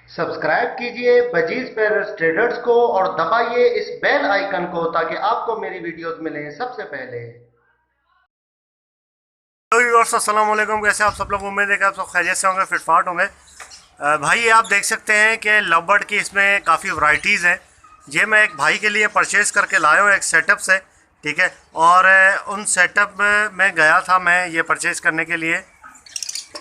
Subscribe कीजिए budgies पेरस traders को और दबाइए इस बेल आइकन को ताकि आपको मेरी वीडियोस मिलें सबसे पहले। हेलो व्यूअर्स, अस्सलाम वालेकुम। कैसे आप सब लोग? उम्मीद है कि आप सब खैरियत से होंगे, फिटफाट होंगे। भाई ये आप देख सकते हैं कि लवबर्ड की इसमें काफ़ी वैरायटीज़ हैं। ये मैं एक भाई के लिए परचेज़ करके लाया हूँ एक सेटअप से, ठीक है। और उन सेटअप में मैं गया था, मैं ये परचेज़ करने के लिए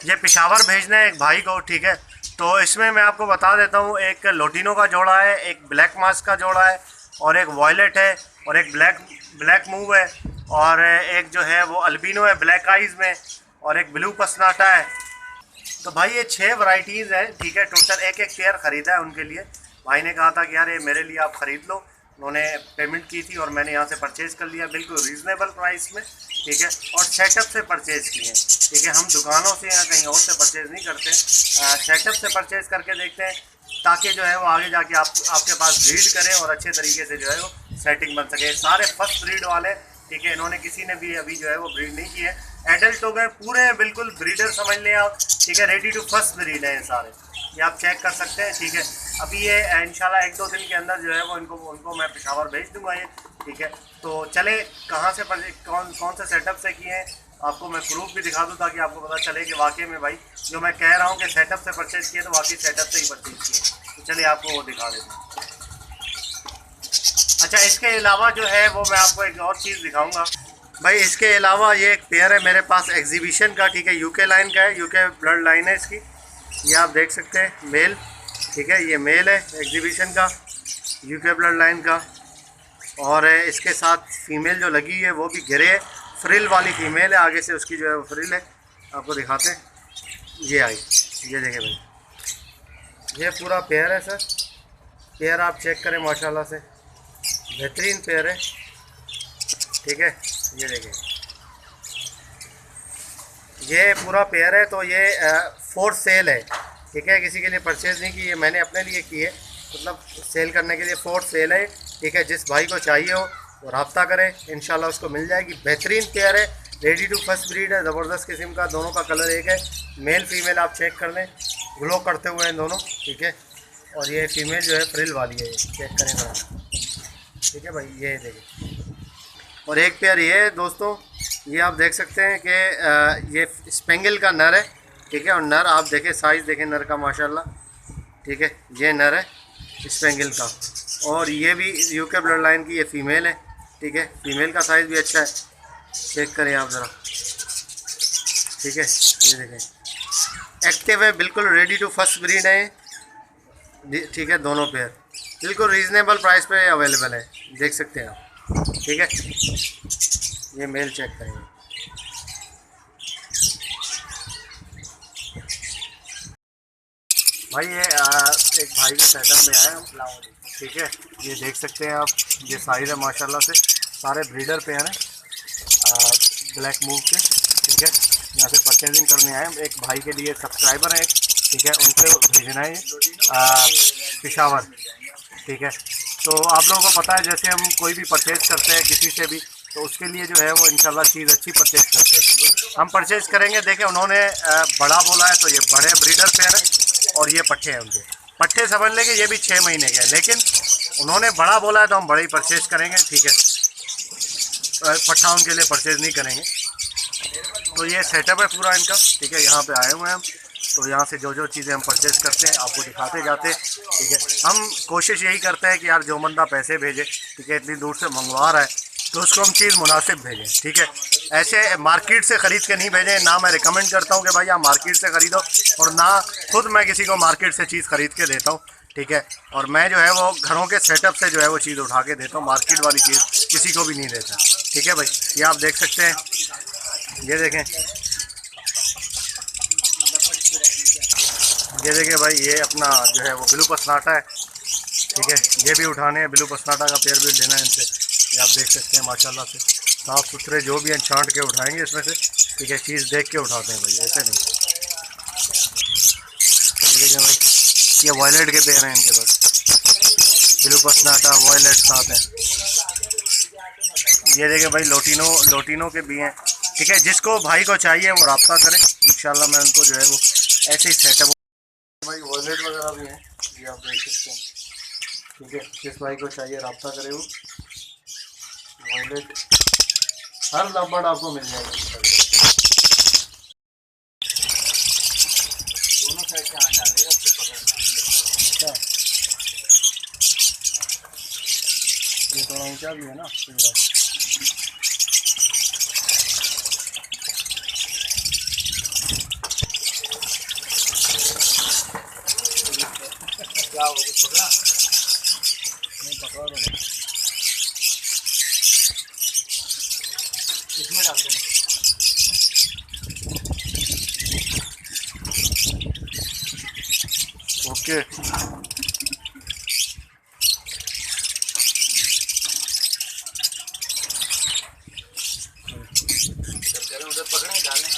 ये पेशावर भेजना है एक भाई को, ठीक है। तो इसमें मैं आपको बता देता हूँ, एक लोटिनो का जोड़ा है, एक ब्लैक मास्क का जोड़ा है, और एक वॉयलेट है, और एक ब्लैक मूव है, और एक जो है वो अल्बिनो है ब्लैक आइज़ में, और एक ब्लू पसनाटा है। तो भाई ये 6 वैरायटीज़ हैं, ठीक है। टोटल एक एक पेयर ख़रीदा है उनके लिए। भाई ने कहा था कि यार ये मेरे लिए आप ख़रीद लो। उन्होंने पेमेंट की थी और मैंने यहाँ से परचेज़ कर लिया बिल्कुल रीज़नेबल प्राइस में, ठीक है। और सेटअप से परचेज़ किए हैं, ठीक है। हम दुकानों से या कहीं और से परचेज़ नहीं करते, सेटअप से परचेज़ करके देखते हैं ताकि जो है वो आगे जाके आपके पास ब्रीड करें और अच्छे तरीके से जो है वो सेटिंग बन सके। सारे फर्स्ट ब्रीड वाले, ठीक है। इन्होंने किसी ने भी अभी जो है वो ब्रीड नहीं की है, एडल्ट हो गए पूरे, बिल्कुल ब्रीडर समझ लें आप, ठीक है। रेडी टू फर्स्ट ब्रीड है ये सारे, ये आप चेक कर सकते हैं, ठीक है। अभी ये इंशाल्लाह 1-2 दिन के अंदर जो है वो उनको मैं पेशावर भेज दूंगा ये, ठीक है। तो चले कहाँ से कौन से सेटअप से किए हैं आपको मैं प्रूफ भी दिखा दूँ ताकि आपको पता चले कि वाकई में भाई जो मैं कह रहा हूँ कि सेटअप से परचेज़ किए तो वाकई सेटअप से ही परचेज़ किए। तो चलिए आपको वो दिखा देता हूँ। अच्छा, इसके अलावा जो है वो मैं आपको एक और चीज़ दिखाऊंगा भाई। इसके अलावा ये एक पेयर है मेरे पास एग्जीबिशन का, ठीक है। यूके लाइन का है, यूके ब्लड लाइन है इसकी, ये आप देख सकते हैं मेल, ठीक है। ये मेल है एग्जीबिशन का, यूके ब्लड लाइन का। और इसके साथ फीमेल जो लगी है वो भी ग्रे फ्रिल वाली फीमेल है, आगे से उसकी जो है वो फ्रिल है, आपको दिखाते हैं। ये आई, ये देखें भाई, ये पूरा पेयर है सर। पेयर आप चेक करें, माशाल्लाह से बेहतरीन पेयर है, ठीक है। ये देखें, ये पूरा पेयर है। तो ये फॉर सेल है, ठीक है। किसी के लिए परचेज़ नहीं की है, मैंने अपने लिए की है, मतलब सेल करने के लिए फॉर सेल है, ठीक है। जिस भाई को चाहिए हो वो रब्ता करें, इंशाल्लाह उसको मिल जाएगी। बेहतरीन पेयर है, रेडी टू फर्स्ट ब्रीड है, ज़बरदस्त किस्म का। दोनों का कलर एक है, मेल फीमेल आप चेक कर लें, ग्लो करते हुए हैं दोनों, ठीक है। और ये फीमेल जो है फ्रिल वाली है, चेक करें जरा, ठीक है भाई। ये देखिए, और एक पेयर ये है दोस्तों, ये आप देख सकते हैं कि ये स्पेंगल का नर है, ठीक है। और नर आप देखें, साइज़ देखें नर का माशाल्लाह, ठीक है। ये नर है स्पेंगल का, और ये भी यूके ब्लड लाइन की ये फ़ीमेल है, ठीक है। फ़ीमेल का साइज़ भी अच्छा है, चेक करें आप ज़रा, ठीक है। ये देखें, एक्टिव है, बिल्कुल रेडी टू फर्स्ट ब्रीड है, ठीक है। दोनों पेयर बिल्कुल रीज़नेबल प्राइस पे अवेलेबल है, देख सकते हैं आप, ठीक है। ये मेल चेक करेंगे भाई। ये एक भाई के सेटअप में आए हम, ठीक है। ये देख सकते हैं आप, ये साइज़ है माशाल्लाह से, सारे ब्रीडर पे हैं, ब्लैक मूव के, ठीक है। यहाँ से परचेजिंग करने आए हम, एक भाई के लिए सब्सक्राइबर है एक, ठीक है, उनसे भेजना है पेशावर, ठीक है। तो आप लोगों को पता है जैसे हम कोई भी परचेज़ करते हैं किसी से भी, तो उसके लिए जो है वो इंशाल्लाह चीज़ अच्छी परचेज़ करते हैं। हम परचेज़ करेंगे, देखें उन्होंने बड़ा बोला है तो ये बड़े ब्रीडर पेयर है, और ये पट्टे हैं उनके, पट्टे समझ लेंगे ये भी 6 महीने के हैं, लेकिन उन्होंने बड़ा बोला है तो हम बड़े ही परचेज़ करेंगे, ठीक है। पट्ठा उनके लिए परचेज़ नहीं करेंगे। तो ये सेटअप है पूरा इनका, ठीक है। यहाँ पे आए हुए हैं हम, तो यहाँ से जो चीज़ें हम परचेज़ करते हैं आपको दिखाते जाते हैं, ठीक है। हम कोशिश यही करते हैं कि यार जो बंदा पैसे भेजे, ठीक है, इतनी दूर से मंगवा रहा है तो उसको हम चीज़ मुनासिब भेजें, ठीक है। ऐसे मार्केट से ख़रीद के नहीं भेजें, ना मैं रिकमेंड करता हूँ कि भाई आप मार्केट से ख़रीदो, और ना खुद मैं किसी को मार्केट से चीज़ ख़रीद के देता हूँ, ठीक है। और मैं जो है वो घरों के सेटअप से जो है वो चीज़ उठा के देता हूँ, मार्केट वाली चीज़ किसी को भी नहीं देता, ठीक है भाई। ये आप देख सकते हैं, ये देखें, ये देखिए भाई, ये अपना जो है वो ब्लू पसनाटा है, ठीक है। ये भी उठाने हैं, ब्लू पसनाटा का पेयर भी लेना है इनसे, ये आप देख सकते हैं माशाल्लाह से साफ़ सुथरे जो भी हैं छांट के उठाएंगे इसमें से, ठीक है। चीज़ देख के उठाते हैं भाई, ऐसे नहीं। ये देखिए भाई, ये वॉयलेट के पेयर हैं इनके पास, ब्लू पसनाटा वॉयलेट साथ हैं। ये देखिए भाई, लोटिनो के भी हैं, ठीक है। जिसको भाई को चाहिए वो रब्ता करें, इंशाल्लाह मैं उनको जो है वो ऐसे ही सेटअप भाई वॉलेट वगैरह भी हैं, ये आप देख सकते हैं। ठीक है, जिस भाई को चाहिए रब्ता करे वो वॉलेट, हर लबड़ आपको मिल जाएगा। दोनों साइड से आ जाएगा, फिर पकड़ना। अच्छा, ये थोड़ा ऊंचा भी है ना पूरा। क्या हो कुछ पकड़ा? नहीं पकड़ा तो नहीं। इसमें डालते हैं। ओके, जब करें उधर पकड़े डालें।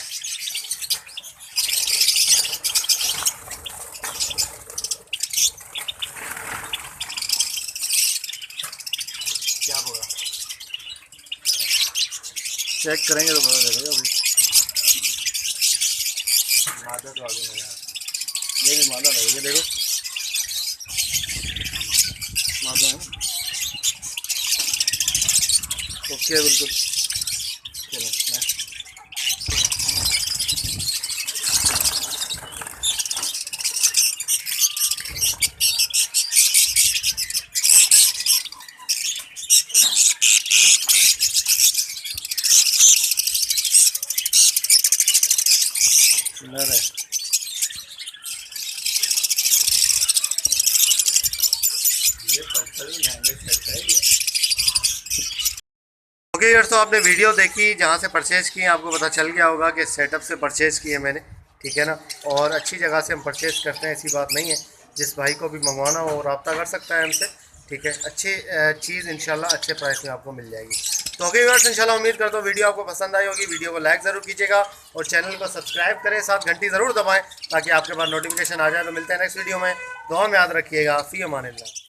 क्या होगा? चेक करेंगे तो पता चलेगा। अभी मादा तो आगे नहीं आ रहा। ये भी मादा लगे, ये देखो मादा है। ओके बिल्कुल। चलो नेक्स्ट। सुंदर है। ये पत्थर भी महंगे सेट है ये। ओके यार, तो आपने वीडियो देखी जहाँ से परचेज़ की, आपको पता चल गया होगा कि सेटअप से परचेज़ की है मैंने। ठीक है ना, और अच्छी जगह से हम परचेज़ करते हैं, ऐसी बात नहीं है। जिस भाई को भी मंगवाना हो रब्ता कर सकता है हमसे। ठीक है, अच्छी चीज़ इंशाल्लाह अच्छे प्राइस में आपको मिल जाएगी। तो ओके व्यूअर्स, इंशाल्लाह उम्मीद करता हूँ वीडियो आपको पसंद आई होगी। वीडियो को लाइक ज़रूर कीजिएगा और चैनल को सब्सक्राइब करें, साथ घंटी ज़रूर दबाएँ ताकि आपके पास नोटिफिकेशन आ जाए। तो मिलते हैं नेक्स्ट वीडियो में। दुआ में याद रखिएगा। फ़ी अमानिल्लाह।